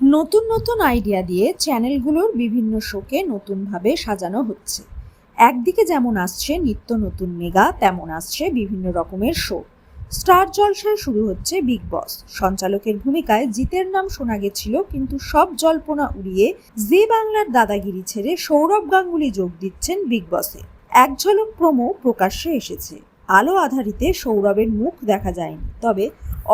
নতুন নতুন আইডিয়া দিয়ে চ্যানেলগুলোর বিভিন্ন শোকে নতুনভাবে সাজানো হচ্ছে। একদিকে যেমন আসছে নিত্য নতুন মেগা, তেমন আসছে বিভিন্ন রকমের শো। স্টার জলসায় শুরু হচ্ছে বিগ বস। সঞ্চালকের ভূমিকায় জিতের নাম শোনা গেছিল, কিন্তু সব জল্পনা উড়িয়ে জি বাংলার দাদাগিরি ছেড়ে সৌরভ গাঙ্গুলি যোগ দিচ্ছেন বিগ বসে। এক ঝলক প্রোমো প্রকাশ্যে এসেছে। আলো আধারিতে সৌরভের মুখ দেখা যায়নি, তবে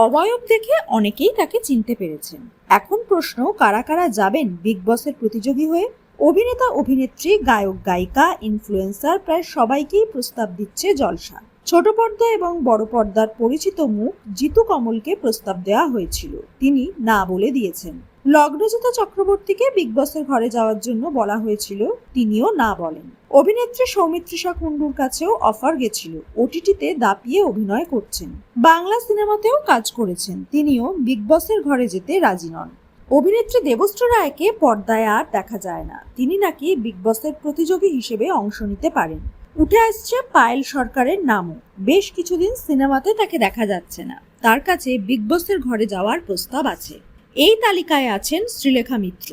অবয়ব দেখে অনেকেই তাকে চিনতে পেরেছেন। এখন প্রশ্ন, কারা কারা যাবেন বিগ বসের প্রতিযোগী হয়ে? অভিনেতা, অভিনেত্রী, গায়ক, গায়িকা, ইনফ্লুয়েন্সার প্রায় সবাইকেই প্রস্তাব দিচ্ছে জলসা। ছোট পর্দা এবং বড় পর্দার পরিচিত মুখ জিতু কমলকে প্রস্তাব দেওয়া হয়েছিল, তিনি না বলে দিয়েছেন। লগ্নজিতা চক্রবর্তীকে বিগ বসের ঘরে যাওয়ার জন্য বলা হয়েছিল, তিনিও না বলেন। অভিনেত্রী সৌমিত্রিষা কুণ্ডুর কাছেও অফার গেছিল, ওটিটিতে দাপিয়ে অভিনয় করছেন। বাংলা সিনেমাতেও কাজ করেছেন, তিনিও বিগ বসের ঘরে যেতে রাজি নন। অভিনেত্রী দেবশ্রী রায়কে পর্দায় আর দেখা যায় না, তিনি নাকি বিগ বসের প্রতিযোগী হিসেবে অংশ নিতে পারেন। উঠে আসছে পায়েল সরকারের নামও। বেশ কিছুদিন সিনেমাতে তাকে দেখা যাচ্ছে না, তার কাছে বিগ বসের ঘরে যাওয়ার প্রস্তাব আছে। এই তালিকায় আছেন শ্রীলেখা মিত্র।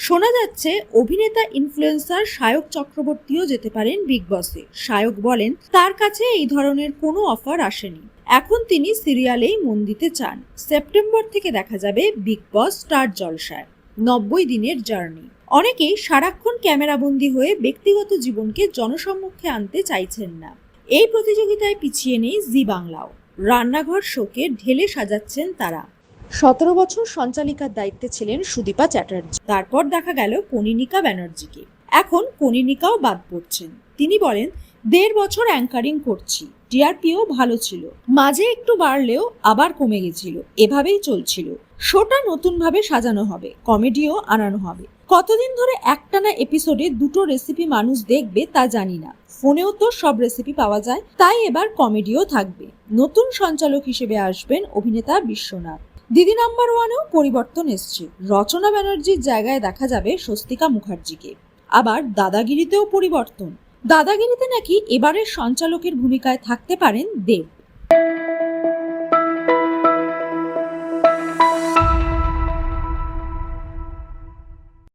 শোনা যাচ্ছে অভিনেতা, ইনফ্লুয়েন্সার সায়ক চক্রবর্তীও যেতে পারেন বিগ বসে। সায়ক বলেন, তার কাছে এই ধরনের কোনো অফার আসেনি, এখন তিনি সিরিয়ালেই মন দিতে চান। সেপ্টেম্বর থেকে দেখা যাবে বিগ বস স্টার জলসায় 90 দিনের জার্নি। অনেকেই সারাক্ষণ ক্যামেরাবন্দি হয়ে ব্যক্তিগত জীবনকে জনসম্মুখে আনতে চাইছেন না। এই প্রতিযোগিতায় পিছিয়ে নেই জি বাংলাও। রান্নাঘর শোকে ঢেলে সাজাচ্ছেন তারা। 17 বছর সঞ্চালিকার দায়িত্বে ছিলেন সুদীপা চ্যাটার্জি, তারপর দেখা গেল কনীনিকা ব্যানার্জিকে। এখন কনীনিকাও বাদ পড়ছেন। তিনি বলেন, 1.5 বছর অ্যাঙ্কারিং করছি, টিআরপিও ভালো ছিল, মাঝে একটু বাড়লেও আবার কমে গেছিল, এভাবেই চলছিল। শোটা নতুন ভাবে সাজানো হবে, কমেডিও আনানো হবে। কতদিন ধরে একটানা এপিসোডে 2টো রেসিপি মানুষ দেখবে তা জানি না, ফোনেও তো সব রেসিপি পাওয়া যায়, তাই এবার কমেডিও থাকবে। নতুন সঞ্চালক হিসেবে আসবেন অভিনেতা বিশ্বনাথ। দিদি নাম্বার ওয়ানেও পরিবর্তন এসছে, রচনা ব্যানার্জির জায়গায় দেখা যাবে স্বস্তিকা মুখার্জিকে। আবার দাদাগিরিতেও পরিবর্তন। দাদাগিরিতে নাকি এবারের সঞ্চালকের ভূমিকায় থাকতে পারেন দেব।